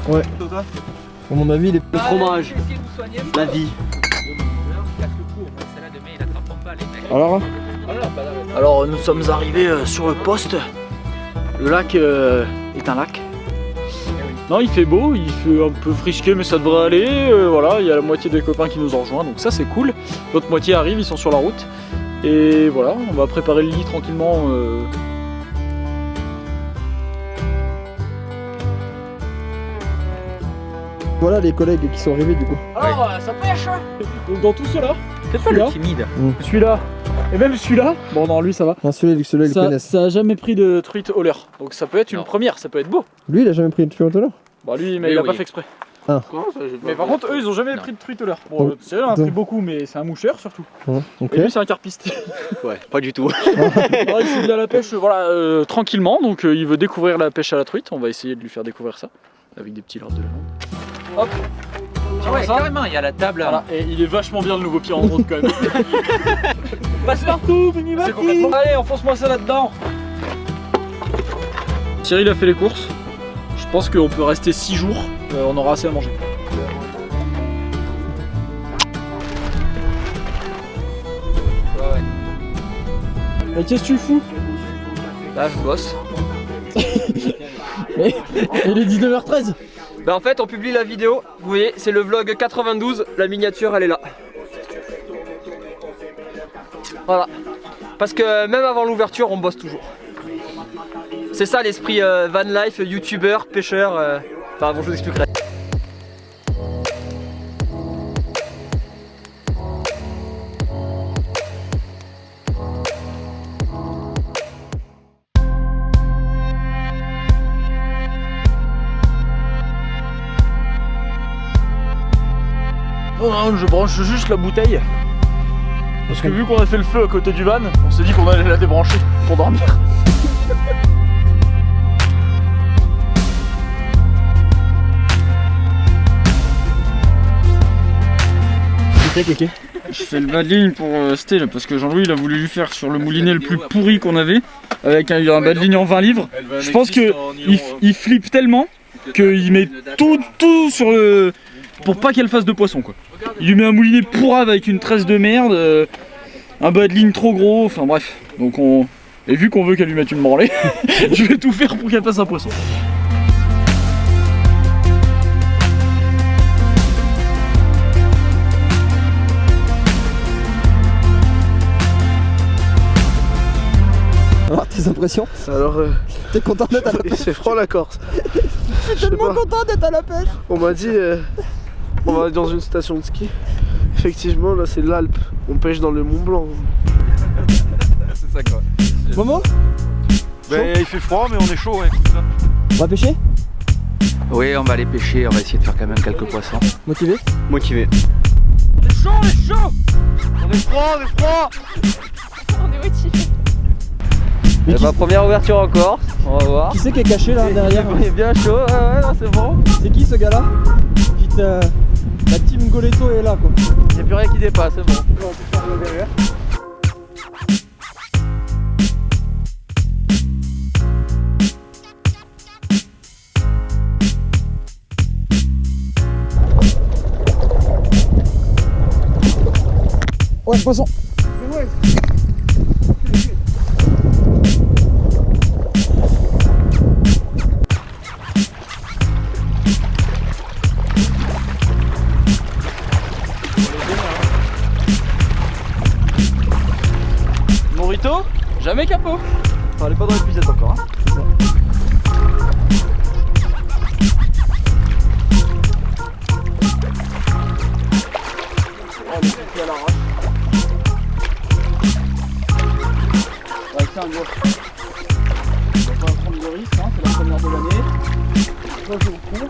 Ouais. À mon avis, les... Le fromage, la vie. Alors nous sommes arrivés sur le poste. Le lac est un lac. Non, il fait beau, il fait un peu frisqué mais ça devrait aller. Voilà, il y a la moitié des copains qui nous ont rejoints, donc ça c'est cool. L'autre moitié arrive, ils sont sur la route. Et voilà, on va préparer le lit tranquillement. Voilà les collègues qui sont arrivés du coup. Alors ça pêche. Donc dans tout cela, C'est pas le timide. celui-là et même celui-là, bon non lui ça va. Ah, celui-là ils le connaissent. Ça a jamais pris de truite au leurre, donc ça peut être une première, ça peut être beau. Lui il a jamais pris de truite au leurre. Bah lui mais il a pas fait exprès. Ah. Mais par contre eux ils ont jamais pris de truite au leurre. Bon c'est vrai on a pris beaucoup mais c'est un moucheur surtout. Ok. Et lui c'est un carpiste. Ouais, pas du tout. Alors, il s'est mis à la pêche voilà, tranquillement, donc il veut découvrir la pêche à la truite, on va essayer de lui faire découvrir ça. Avec des petits leurres de la Hop. Ah ouais, carrément, il y a la table. Voilà, et il est vachement bien le nouveau pied en route quand même. Passe partout, c'est complètement... Allez, enfonce-moi ça là-dedans. Cyril a fait les courses. Je pense qu'on peut rester 6 jours, on aura assez à manger. Mais qu'est-ce que tu fous? Là, je bosse. Mais il est 19h13. Bah en fait on publie la vidéo, vous voyez c'est le vlog 92, la miniature elle est là. Voilà. Parce que même avant l'ouverture on bosse toujours. C'est ça l'esprit van life, youtubeur, pêcheur, enfin bon je vous expliquerai. Non, je branche juste la bouteille. Parce que vu qu'on a fait le feu à côté du van, on s'est dit qu'on allait la débrancher pour dormir. Je fais le bas de ligne pour Sté parce que Jean-Louis il a voulu lui faire sur le moulinet le plus pourri qu'on avait avec un bas de ligne en 20 livres. Je pense que il flippe tellement qu'il met tout sur le... pour pas qu'elle fasse de poisson quoi. Il lui met un moulinet pourrave avec une tresse de merde, un bas de ligne trop gros, enfin bref. Donc on... Et vu qu'on veut qu'elle lui mette une branlée, je vais tout faire pour qu'elle fasse un poisson. Alors tes impressions? Alors T'es content d'être à la pêche? c'est froid la Corse. Je suis tellement content d'être à la pêche. On m'a dit on va dans une station de ski. Effectivement là c'est l'Alpe. On pêche dans le Mont Blanc. C'est ça quoi. Momo? Ben, il fait froid mais on est chaud ouais, comme ça. On va pêcher? Oui on va aller pêcher, on va essayer de faire quand même quelques poissons. Motivé? Motivé. On est chaud. On est froid, On est motivé. C'est ma première ouverture en Corse, on va voir. Qui c'est qui est caché là derrière? Il est bien chaud, ouais non, c'est bon. C'est qui ce gars là? La team Goletto est là quoi. Il n'y a plus rien qui dépasse, c'est bon. Ouais, poisson. Morito, jamais capot. Enfin, elle est pas dans l'épuisette encore. Hein. Oh, le petit à l'arrache. Ouais, tiens, gros. On va pas prendre de risque, hein, c'est la première de l'année. Moi, je vous prends.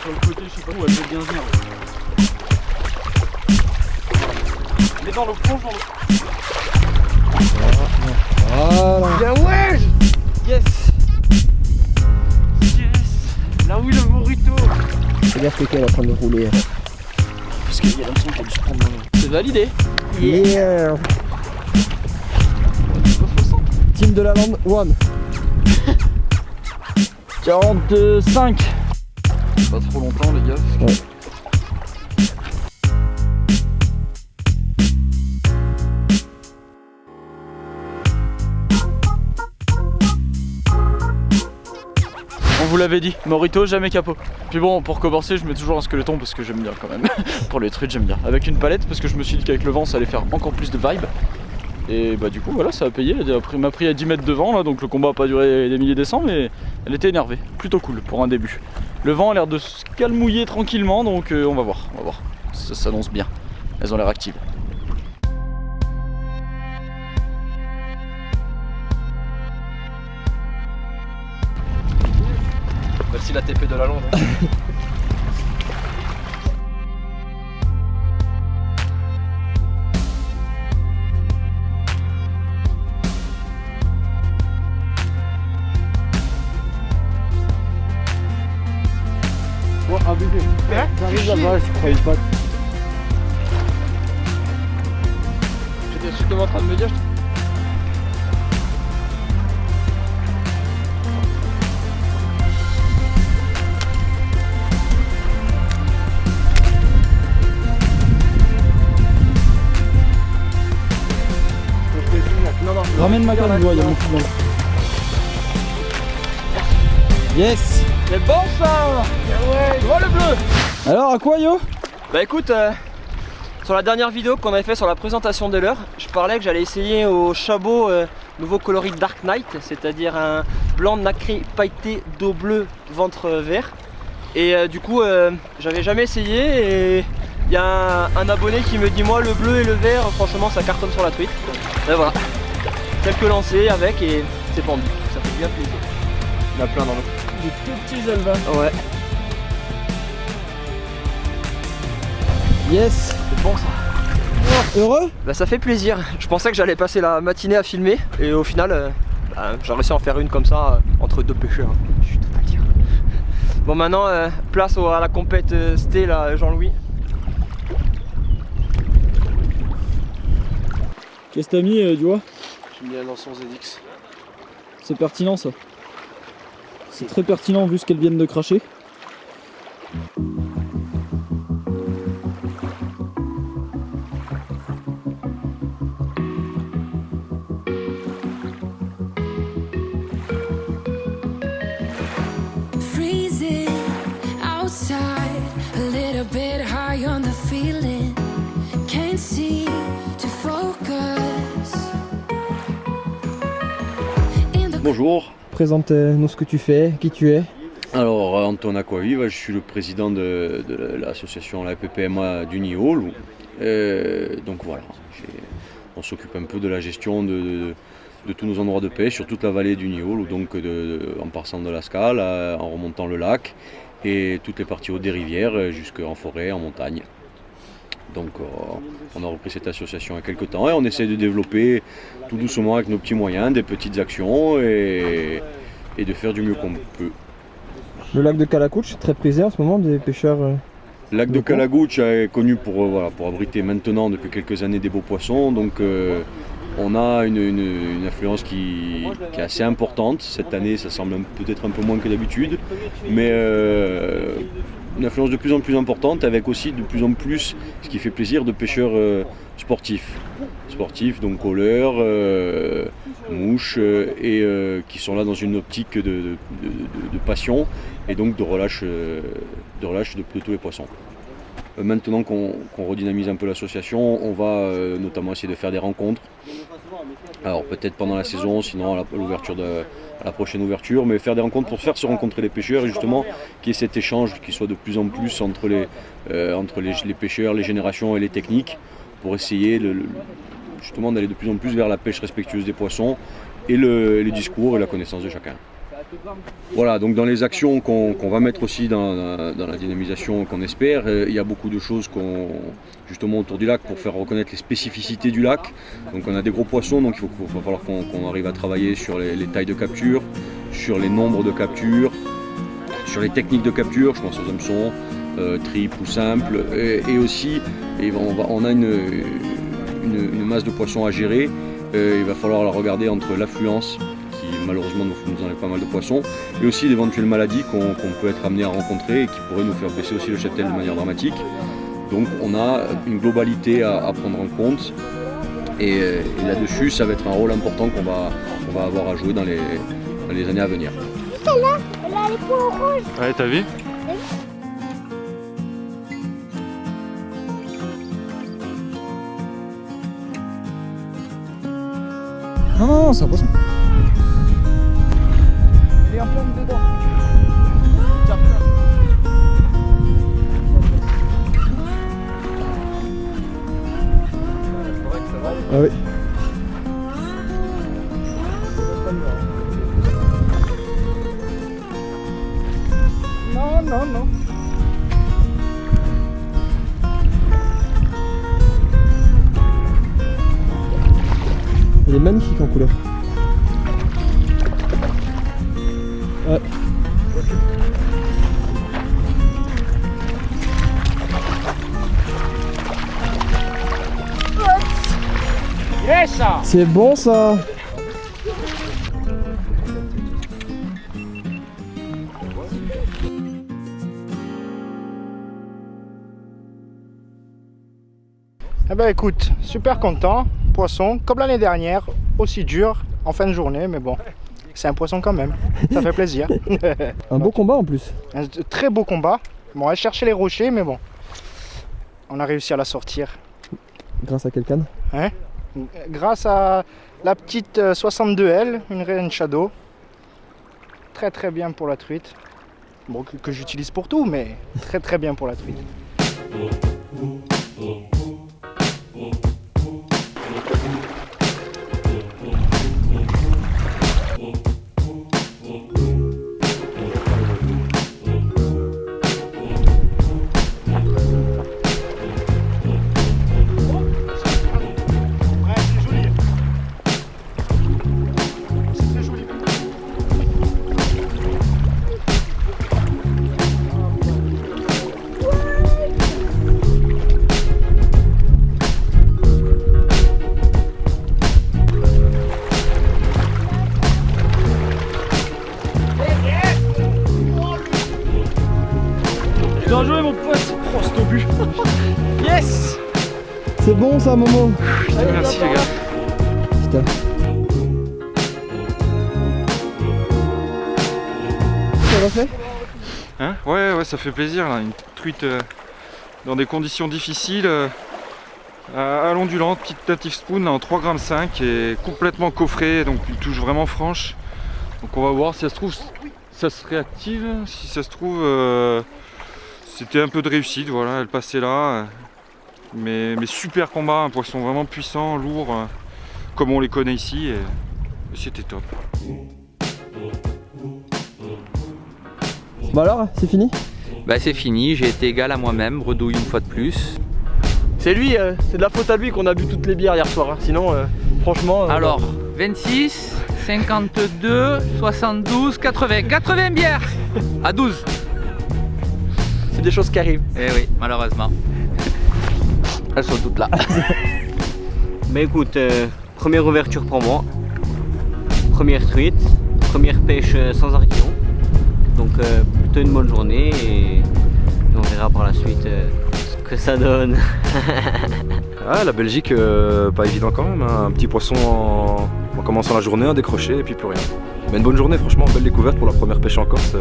Sur le côté, je sais pas où elle veut bien venir. Elle est dans le plonge dans le... Voilà. Bien ouais. Yes. Yes. Là où le morito. Fais gaffe qu'elle est en train de rouler. Parce qu'il y a l'impression qu'elle a dû se prendre dans le... C'est validé. Yeah. Team de la lande, one. 45. Pas trop longtemps les gars. Ouais. On vous l'avait dit, Morito jamais capot. Puis bon, pour commencer je mets toujours un squeletton parce que j'aime bien quand même. Pour les trucs j'aime bien. Avec une palette parce que je me suis dit qu'avec le vent ça allait faire encore plus de vibe. Et bah du coup voilà, ça a payé. Elle m'a pris à 10 mètres de vent là, donc le combat a pas duré des milliers des cents, mais elle était énervée. Plutôt cool pour un début. Le vent a l'air de se calmouiller tranquillement, donc on va voir. Ça s'annonce bien. Elles ont l'air actives. Merci la TP de la Londres. Bon, abusé. J'arrive là-bas, je croyais pas. J'étais justement en train de me dire. Ramène ma canne, il y a mon fou. Yes. C'est bon ça. Ouais, vois le bleu. Alors, à quoi yo? Bah écoute, sur la dernière vidéo qu'on avait fait sur la présentation de l'heure, je parlais que j'allais essayer au Chabot nouveau coloris Dark Knight, c'est-à-dire un blanc nacré pailleté, dos bleu, ventre vert. Et du coup, j'avais jamais essayé et il y a un abonné qui me dit moi le bleu et le vert, franchement ça cartonne sur la truite. Et voilà, quelques lancers avec et c'est pendu, ça fait bien plaisir. Il y en a plein dans l'eau. Des tout petits alvins. Ouais, Yes. c'est bon ça. Heureux? Bah ça fait plaisir, je pensais que j'allais passer la matinée à filmer et au final j'ai réussi à en faire une comme ça entre deux pêcheurs. Je suis tout à dire. Bon maintenant place à la compète Sté là Jean-Louis. Qu'est-ce que t'as mis du vois? J'ai mis un lançon ZX. C'est pertinent ça. C'est très pertinent vu ce qu'elles viennent de cracher. Freezing outside, a little bit high on the feeling. Can't seem to focus. Bonjour, Présente-nous ce que tu fais, qui tu es. alors Anton Aquaviva, je suis le président de l'association la PPMA du Niol. Donc voilà, on s'occupe un peu de la gestion de tous nos endroits de pêche sur toute la vallée du Niol, donc en passant de la Scale, en remontant le lac et toutes les parties hautes des rivières jusqu'en forêt, en montagne. Donc on a repris cette association il y a quelques temps et on essaie de développer tout doucement avec nos petits moyens, des petites actions et de faire du mieux qu'on peut. Le lac de Calacouche, très prisé en ce moment des pêcheurs. Le lac de Calagouche est connu pour abriter maintenant depuis quelques années des beaux poissons, donc on a une affluence qui est assez importante. Cette année ça semble peut-être un peu moins que d'habitude, mais une affluence de plus en plus importante avec aussi de plus en plus, ce qui fait plaisir, de pêcheurs sportifs, donc hauleurs, mouches et qui sont là dans une optique de passion et donc de relâche de tous les poissons. Maintenant qu'on redynamise un peu l'association, on va notamment essayer de faire des rencontres. Alors peut-être pendant la saison, sinon à la prochaine ouverture, mais faire des rencontres pour faire se rencontrer les pêcheurs et justement qu'il y ait cet échange qui soit de plus en plus entre les pêcheurs, les générations et les techniques pour essayer justement d'aller de plus en plus vers la pêche respectueuse des poissons et le discours et la connaissance de chacun. Voilà, donc dans les actions qu'on va mettre aussi dans la dynamisation qu'on espère, il y a beaucoup de choses justement autour du lac pour faire reconnaître les spécificités du lac. Donc on a des gros poissons, donc il va falloir qu'on arrive à travailler sur les tailles de capture, sur les nombres de captures, sur les techniques de capture, je pense aux hameçons, triples ou simples, et aussi on a une masse de poissons à gérer. Il va falloir la regarder entre l'affluence malheureusement nous enlève pas mal de poissons, et aussi d'éventuelles maladies qu'on peut être amené à rencontrer et qui pourraient nous faire baisser aussi le cheptel de manière dramatique. Donc on a une globalité à prendre en compte, et là-dessus ça va être un rôle important qu'on va avoir à jouer dans les années à venir. Là, elle a les points rouges. Ouais, t'as vu? Non, c'est un poisson. Il est en plein dedans. Ah oui. Non, non, non. Il est magnifique en couleur. Ouais. Yes! C'est bon ça. Eh ben écoute, super content. Poisson, comme l'année dernière, aussi dur en fin de journée, mais bon, c'est un poisson quand même. Ça fait plaisir. Un beau combat en plus. Un très beau combat. Bon, elle cherchait les rochers, mais bon, on a réussi à la sortir. Grâce à quelqu'un. Hein? Grâce à la petite 62L, une Rain Shadow. Très très bien pour la truite. Bon, que j'utilise pour tout, mais très très bien pour la truite. Bien joué mon pote. Oh, c'est au but. Yes. C'est bon ça Momo. Merci les gars. Putain. Ça va fait? Hein? Ouais, ça fait plaisir là. Une truite dans des conditions difficiles, à l'ondulante, petite native spoon là, en 3,5 g et complètement coffrée, donc une touche vraiment franche. Donc on va voir si ça se trouve, ça se réactive. Si ça se trouve, c'était un peu de réussite, voilà, elle passait là. Mais super combat, un poisson vraiment puissant, lourd, comme on les connaît ici, et c'était top. Bah alors, c'est fini? Bah c'est fini, j'ai été égal à moi-même, bredouille une fois de plus. C'est lui, c'est de la faute à lui qu'on a bu toutes les bières hier soir. Hein. Sinon, franchement. Alors, 26, 52, 72, 80. 80 bières à 12. C'est des choses qui arrivent. Eh oui, malheureusement. Elles sont toutes là. Bah écoute, première ouverture pour moi. Première truite. Première pêche sans archillon. Donc plutôt une bonne journée et on verra par la suite ce que ça donne. Ah, la Belgique, pas évident quand même, hein. Un petit poisson en commençant la journée, un décroché et puis plus rien. Mais une bonne journée, franchement, belle découverte pour la première pêche en Corse.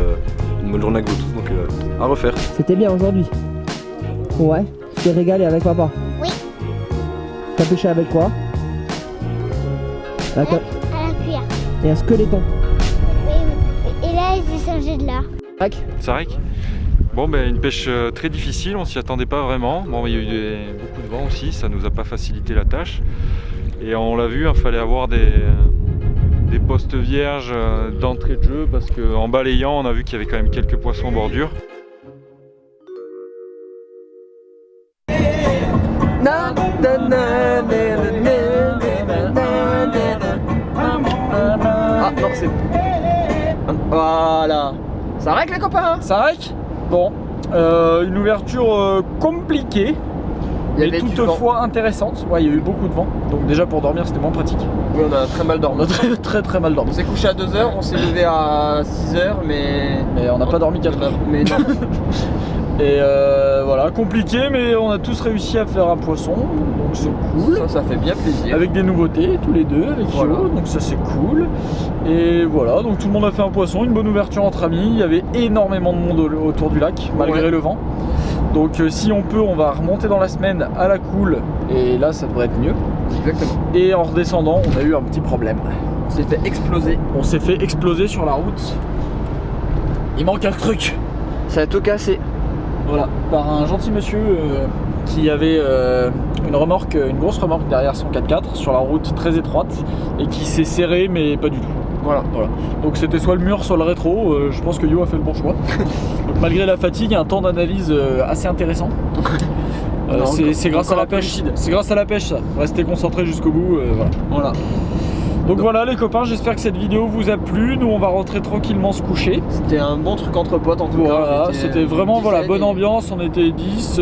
Une bonne journée avec vous tous, donc à refaire. C'était bien aujourd'hui. Ouais, tu t'es régalé avec papa. Oui. T'as pêché avec quoi? À la cuillère. Et un squeletton. Et là, il s'est changé de là. Sarek. Bon, ben une pêche très difficile, on s'y attendait pas vraiment. Bon, il y a eu beaucoup de vent aussi, ça nous a pas facilité la tâche. Et on l'a vu, il fallait avoir des postes vierges d'entrée de jeu parce qu'en balayant, on a vu qu'il y avait quand même quelques poissons en bordure. Ah non, c'est... Voilà. Ça règle les copains. Ça règle. Bon, une ouverture compliquée. Il y mais avait du toutefois intéressante. Ouais, il y a eu beaucoup de vent, donc déjà pour dormir c'était moins pratique. Oui, on a très mal dormi. On a très mal dormi. On s'est couché à 2h, on s'est levé à 6h, mais on n'a pas dormi 4 heures. Mais non. Et voilà, compliqué, mais on a tous réussi à faire un poisson, donc c'est cool. Ça fait bien plaisir. Avec des nouveautés, tous les deux, avec Voilà. Jo, donc ça c'est cool. Et voilà, donc tout le monde a fait un poisson, une bonne ouverture entre amis. Il y avait énormément de monde autour du lac, malgré le vent. Donc si on peut, on va remonter dans la semaine à la cool, et là ça devrait être mieux. Exactement. Et en redescendant, on a eu un petit problème. On s'est fait exploser. On s'est fait exploser sur la route. Il manque un truc. Ça a tout cassé. Voilà, par un gentil monsieur qui avait une grosse remorque derrière son 4x4 sur la route très étroite et qui s'est serré mais pas du tout. Voilà. Donc c'était soit le mur, soit le rétro. Je pense que Yo a fait le bon choix. Donc malgré la fatigue, un temps d'analyse assez intéressant. C'est grâce à la pêche. C'est grâce à la pêche ça. Restez concentrés jusqu'au bout. Voilà. Donc voilà les copains, j'espère que cette vidéo vous a plu. Nous on va rentrer tranquillement se coucher. C'était un bon truc entre potes en tout cas. Voilà, c'était vraiment bonne ambiance, on était 10,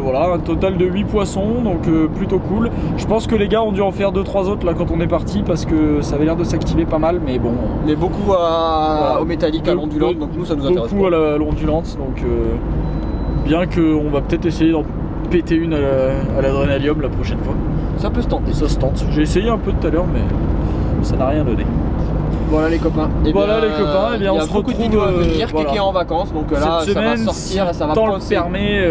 voilà, un total de 8 poissons, donc plutôt cool. Je pense que les gars ont dû en faire 2-3 autres là quand on est parti parce que ça avait l'air de s'activer pas mal, mais bon. Mais beaucoup au métallique, à l'ondulante, donc nous ça nous intéresse. Beaucoup à l'ondulante, donc bien qu'on va peut-être essayer d'en péter une à l'adrénalium la prochaine fois. Ça peut se tenter. Ça se tente. J'ai essayé un peu tout à l'heure, mais ça n'a rien donné. Voilà les copains. Et bien on se retrouve de vidéos à venir. Kiki est en vacances, donc là cette semaine, ça va sortir, ça va tant pousser. le permet,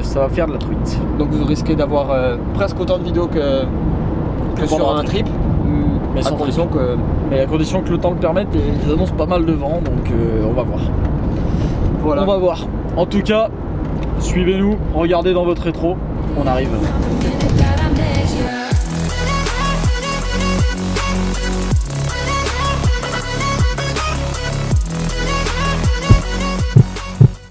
ça va faire de la truite. Donc vous risquez d'avoir presque autant de vidéos que sur un trip, mais à condition que le temps le permette, et ils annoncent pas mal de vent, donc on va voir. Voilà. On va voir. En tout cas, suivez-nous, regardez dans votre rétro, on arrive.